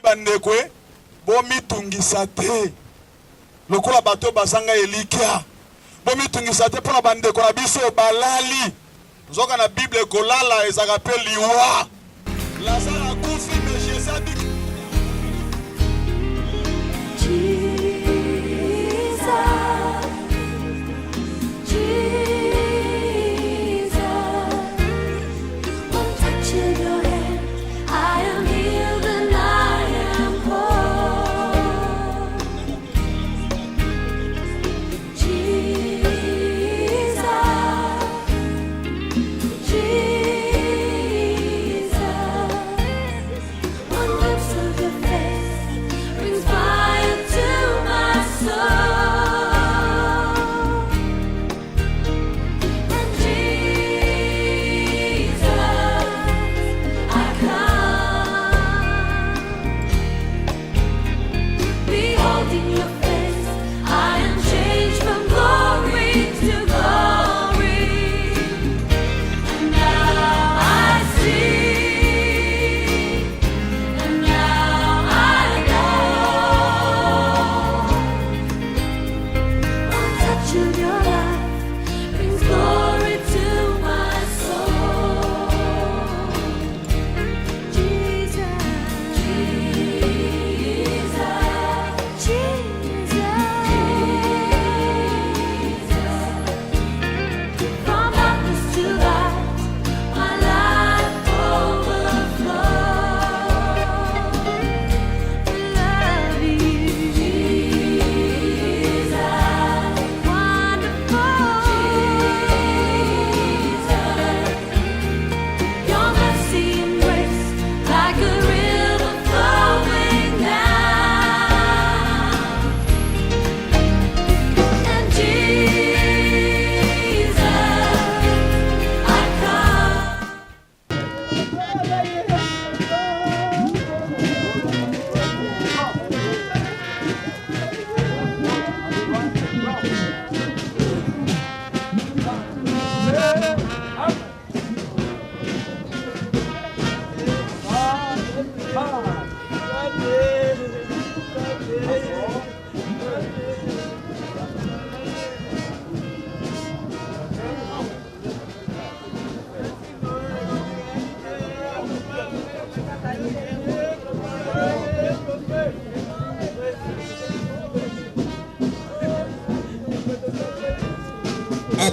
Bandekwe bomi tungisa te lokola bato bazanga elikia bomi tungisa te pona bandeko na biso balali zoka na Bible kolala ezaka pe liwa Lazare akufi mais Jésus a dit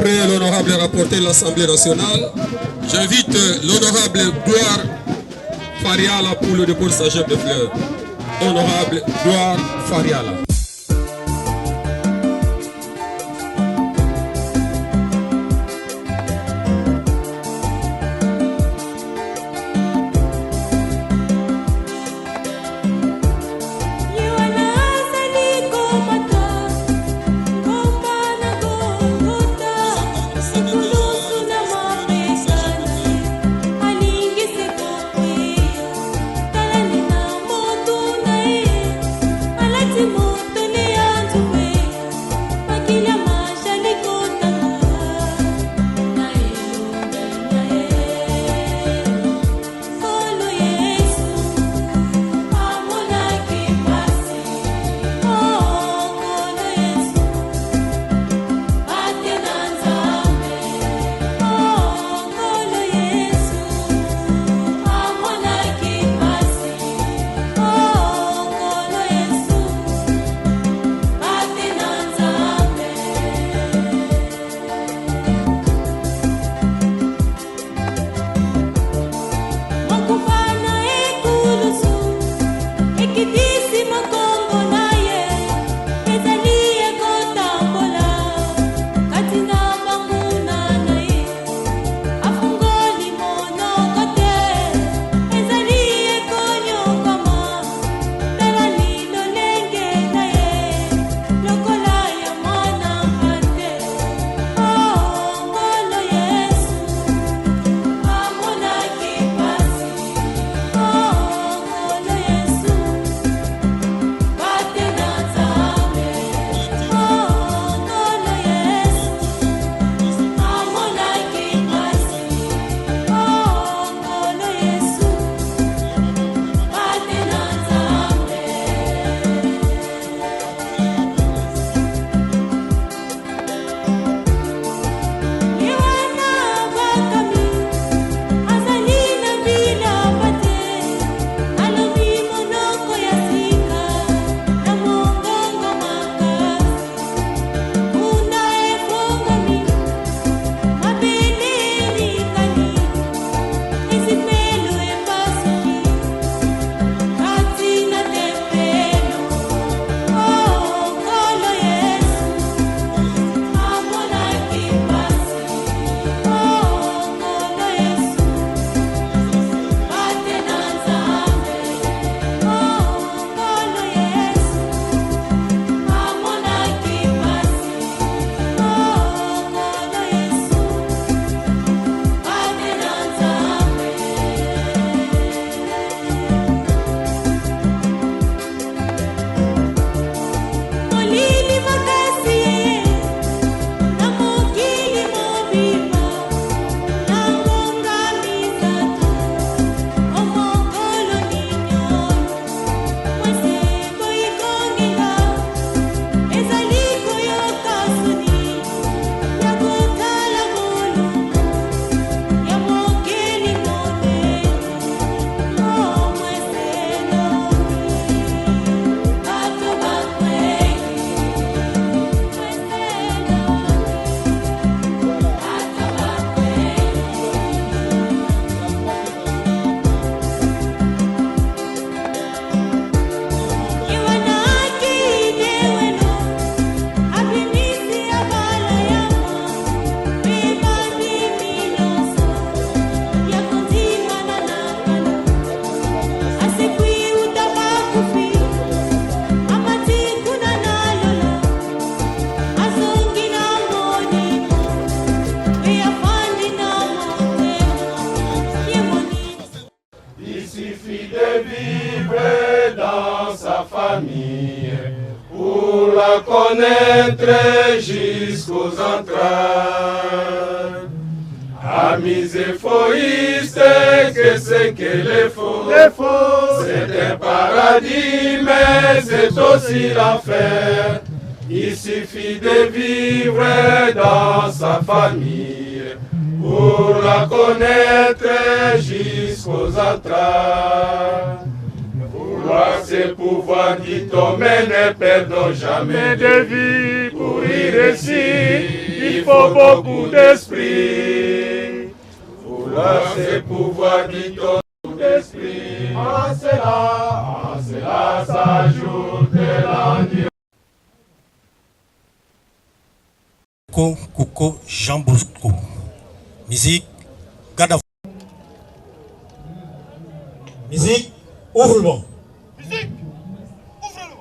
Après l'honorable rapporteur de l'Assemblée nationale, j'invite l'honorable Gloire Fariala pour le dépôt de sa gerbe de fleurs. Honorable Gloire Fariala. connaître jusqu'aux entrailles. Amis éphoïstes, que c'est que les faux? C'est un paradis, mais c'est aussi l'enfer. Il suffit de vivre dans sa famille pour la connaître jusqu'aux entrailles. Voir ses pouvoirs, dit-on, mais ne perdons jamais de vie. Pour y réussir, il faut beaucoup d'esprit. Vouloir c'est pouvoir qui donne d'esprit. À cela s'ajoute l'endurance. Kuko Jean Bosco. Musique, garde à vous. Musique, ouvre-le. Musique, ouvre-le.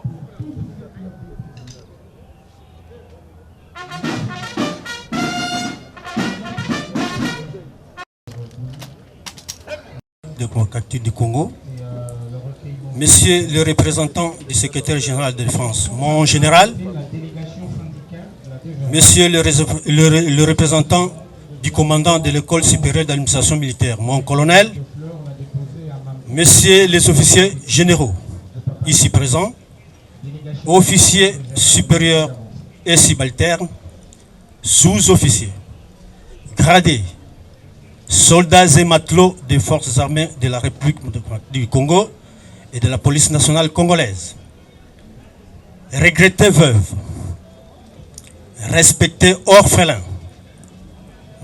Démocratique du Congo, Monsieur le représentant du secrétaire général de défense, mon général, Monsieur le représentant du commandant de l'école supérieure d'administration militaire, mon colonel, Messieurs les officiers généraux ici présents, officiers supérieurs et subalternes, sous-officiers, gradés, soldats et matelots des forces armées de la République du Congo et de la police nationale congolaise, regrettés veuves, respectés orphelins,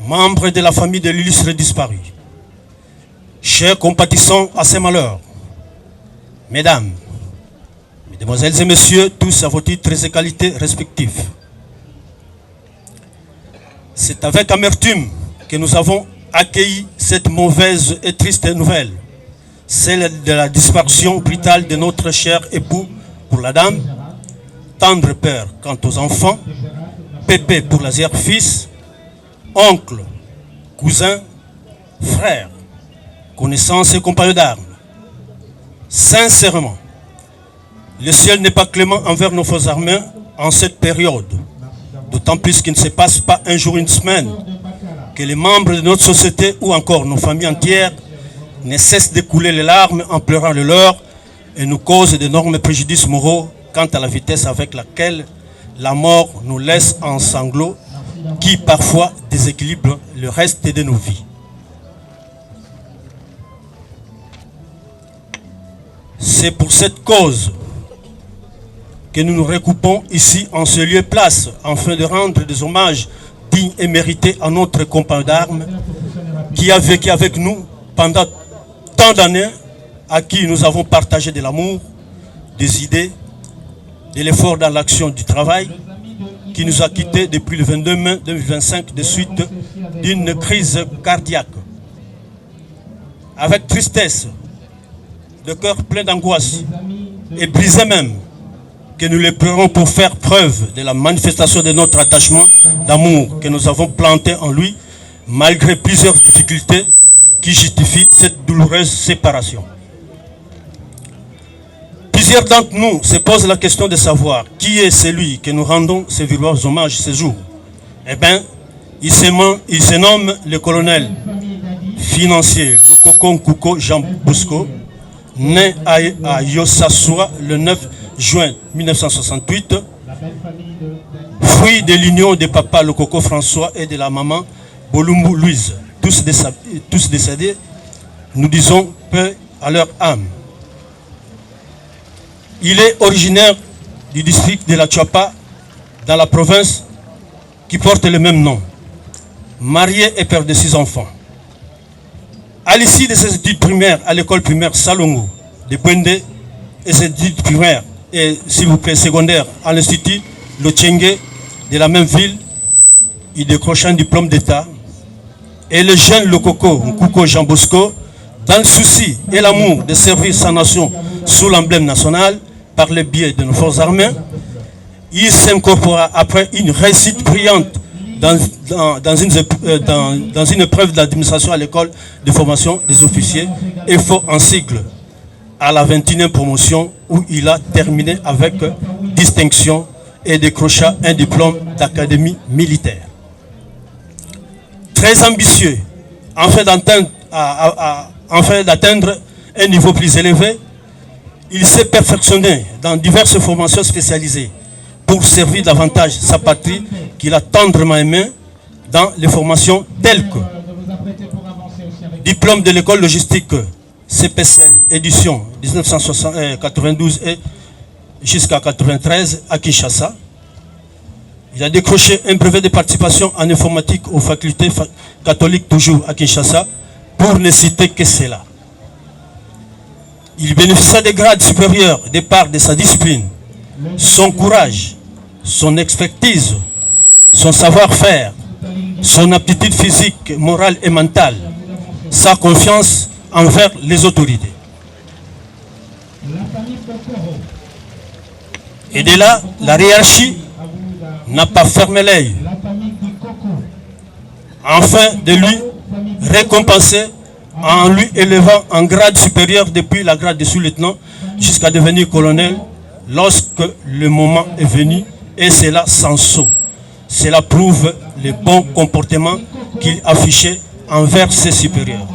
membres de la famille de l'illustre disparu, chers compatissants à ces malheurs, mesdames, mesdemoiselles et messieurs, tous à vos titres et qualités respectifs. C'est avec amertume que nous avons accueilli cette mauvaise et triste nouvelle, celle de la disparition brutale de notre cher époux pour la dame, tendre père quant aux enfants, pépé pour l'arrière-fils, oncle, cousin, frère, connaissances et compagnons d'armes. Sincèrement, le ciel n'est pas clément envers nos forces armées en cette période, d'autant plus qu'il ne se passe pas un jour, une semaine, que les membres de notre société ou encore nos familles entières ne cessent d'écouler les larmes en pleurant le leur et nous causent d'énormes préjudices moraux quant à la vitesse avec laquelle la mort nous laisse en sanglots qui parfois déséquilibrent le reste de nos vies. C'est pour cette cause que nous nous recoupons ici en ce lieu place afin de rendre des hommages dignes et mérités à notre compagnon d'armes qui a vécu avec nous pendant tant d'années, à qui nous avons partagé de l'amour, des idées, de l'effort dans l'action du travail, qui nous a quittés depuis le 22 mai 2025 de suite d'une crise cardiaque. Avec tristesse, de cœur plein d'angoisse et brisé même, que nous les pleurons pour faire preuve de la manifestation de notre attachement d'amour que nous avons planté en lui, malgré plusieurs difficultés qui justifient cette douloureuse séparation. Plusieurs d'entre nous se posent la question de savoir qui est celui que nous rendons ces vigoureux hommages ce jour. Eh bien, il se nomme le colonel financier Lokoko Kuko Jean Bosco, né à Yosasua le 9 juin 1968, fruit de l'union de papa Lokoko François et de la maman Bolumbu Louise, tous décédés, nous disons paix à leur âme. Il est originaire du district de la Tchapa, dans la province qui porte le même nom. Marié et père de 6 enfants. À l'issue de ses études primaires à l'école primaire Salongo de Bwende et ses études primaires et, s'il vous plaît, secondaires à l'institut Lochenge de la même ville, il décroche un diplôme d'État. Et le jeune Lokoko Nkuko Jean Bosco, dans le souci et l'amour de servir sa nation sous l'emblème national par le biais de nos forces armées, il s'incorpora après une réussite brillante dans une épreuve d'administration à l'école de formation des officiers, EFO en sigle, à la 21e promotion où il a terminé avec distinction et décrocha un diplôme d'académie militaire. Très ambitieux, afin d'atteindre un niveau plus élevé, il s'est perfectionné dans diverses formations spécialisées pour servir davantage sa patrie qu'il a tendrement aimée dans les formations telles que diplôme de l'école logistique CPCL, édition 1992 et jusqu'à 1993 à Kinshasa, Il a décroché un brevet de participation en informatique aux facultés catholiques toujours à Kinshasa, pour ne citer que cela. Il bénéficia des grades supérieurs de par de sa discipline, son courage, son expertise, son savoir-faire, son aptitude physique, morale et mentale, sa confiance envers les autorités. Et de là, la hiérarchie n'a pas fermé l'œil, afin de lui récompenser en lui élevant en grade supérieur depuis la grade de sous-lieutenant jusqu'à devenir colonel lorsque le moment est venu, et cela sans saut. Cela prouve le bon comportement qu'il affichait envers ses supérieurs.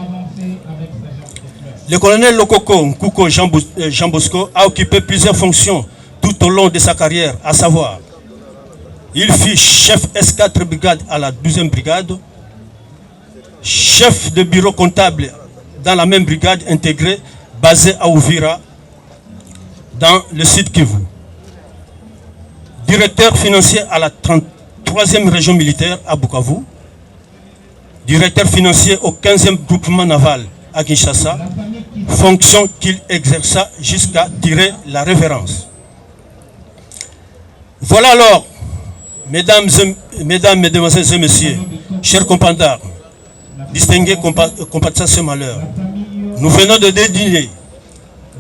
Le colonel Lokoko Nkuko Jean Bosco a occupé plusieurs fonctions tout au long de sa carrière, à savoir, il fut chef S4 brigade à la 12e brigade, chef de bureau comptable dans la même brigade intégrée basée à Ouvira, dans le sud Kivu. Directeur financier à la 33e région militaire à Bukavu. Directeur financier au 15e groupement naval à Kinshasa, fonction qu'il exerça jusqu'à tirer la révérence. Voilà alors, mesdames, mesdemoiselles et messieurs, chers compagnons d'armes, distingués compatriotes ce malheur, nous venons de dédigner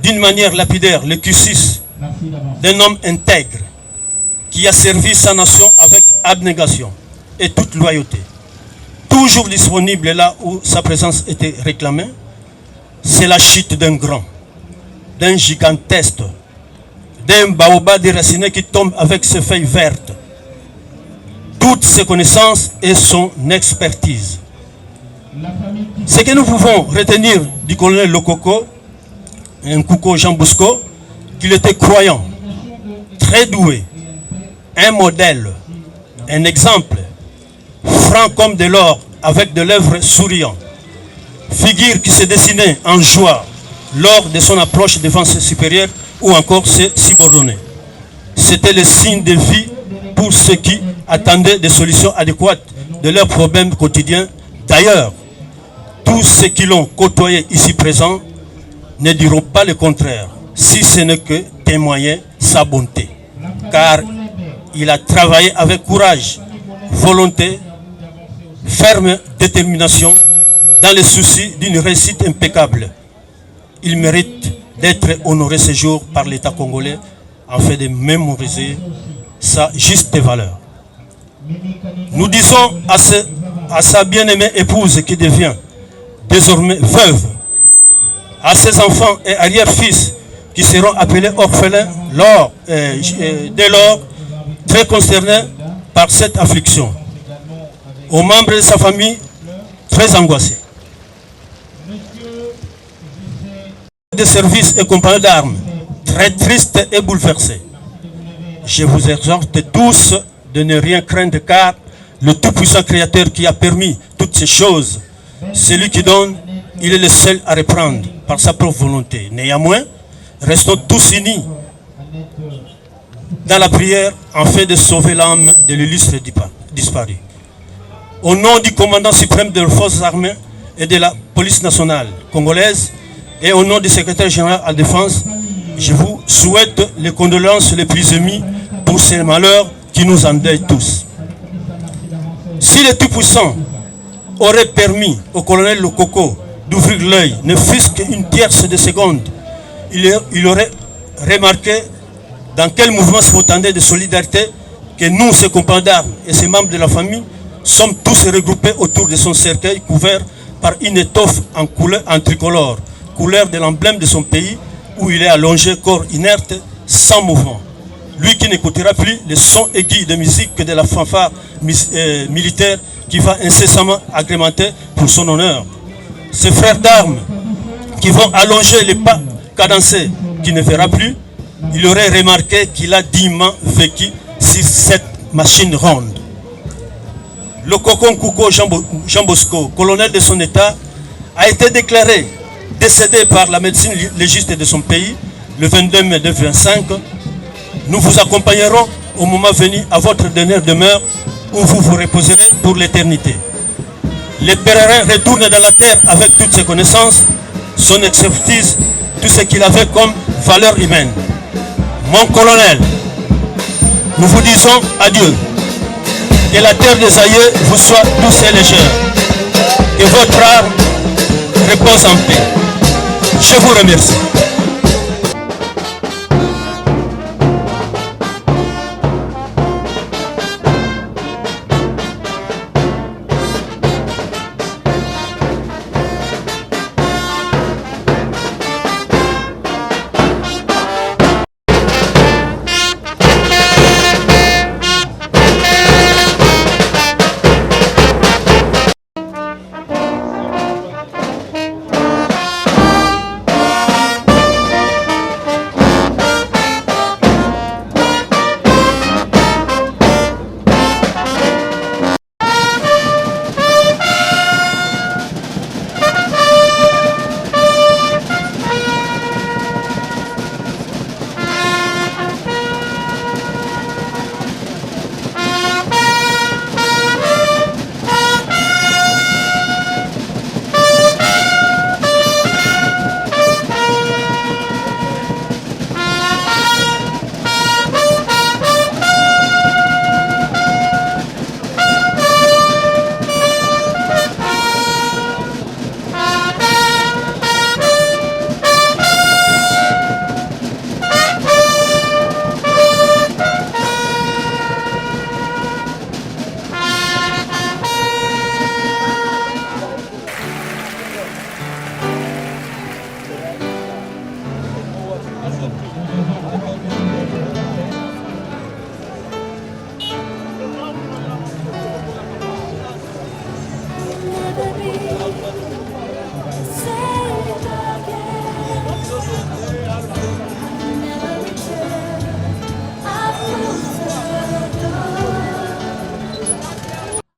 d'une manière lapidaire le cursus d'un homme intègre qui a servi sa nation avec abnégation et toute loyauté. Toujours disponible là où sa présence était réclamée, c'est la chute d'un grand, d'un gigantesque, d'un baobab déraciné qui tombe avec ses feuilles vertes. Toutes ses connaissances et son expertise. Ce que nous pouvons retenir du colonel Lokoko, Nkuko Jean Bosco, qu'il était croyant, très doué, un modèle, un exemple, franc comme de l'or, avec de lèvres souriantes, figure qui se dessinait en joie lors de son approche devant ses supérieurs ou encore ses subordonnés. C'était le signe de vie pour ceux qui attendaient des solutions adéquates de leurs problèmes quotidiens. D'ailleurs, tous ceux qui l'ont côtoyé ici présents ne diront pas le contraire, si ce n'est que témoigner sa bonté. Car il a travaillé avec courage, volonté, ferme détermination, dans le souci d'une réussite impeccable. Il mérite d'être honoré ce jour par l'État congolais afin de mémoriser sa juste valeur. Nous disons à sa bien-aimée épouse qui devient désormais veuve, à ses enfants et arrière-fils qui seront appelés orphelins dès lors très concernés par cette affliction, aux membres de sa famille très angoissés, des services et compagnons d'armes très tristes et bouleversés. Je vous exhorte tous de ne rien craindre, car le tout-puissant Créateur qui a permis toutes ces choses, celui qui donne, il est le seul à reprendre par sa propre volonté. Néanmoins, restons tous unis dans la prière afin de sauver l'âme de l'illustre disparu. Au nom du commandant suprême des forces armées et de la police nationale congolaise, et au nom du secrétaire général à la défense, je vous souhaite les condoléances les plus émues pour ces malheurs qui nous endeuillent tous. Si le Tout-Puissant aurait permis au colonel Lokoko d'ouvrir l'œil, ne fût-ce qu'une tierce de seconde, il aurait remarqué dans quel mouvement spontané de solidarité que nous, ses compagnons d'armes et ses membres de la famille, sommes tous regroupés autour de son cercueil couvert par une étoffe en tricolore, couleur de l'emblème de son pays, où il est allongé, corps inerte, sans mouvement. Lui qui n'écoutera plus le son aigu de musique que de la fanfare militaire qui va incessamment agrémenter pour son honneur. Ses frères d'armes qui vont allonger les pas cadencés, qui ne verra plus, il aurait remarqué qu'il a dignement vécu sur cette machine ronde. Le Lokoko Nkuko Jean Bosco, colonel de son état, a été déclaré décédé par la médecine légiste de son pays le 22 mai 2025. Nous vous accompagnerons au moment venu à votre dernière demeure où vous vous reposerez pour l'éternité. Le pèlerin retourne dans la terre avec toutes ses connaissances, son expertise, tout ce qu'il avait comme valeur humaine. Mon colonel, nous vous disons adieu. Que la terre des aïeux vous soit douce et légère. Que votre âme repose en paix. Je vous remercie.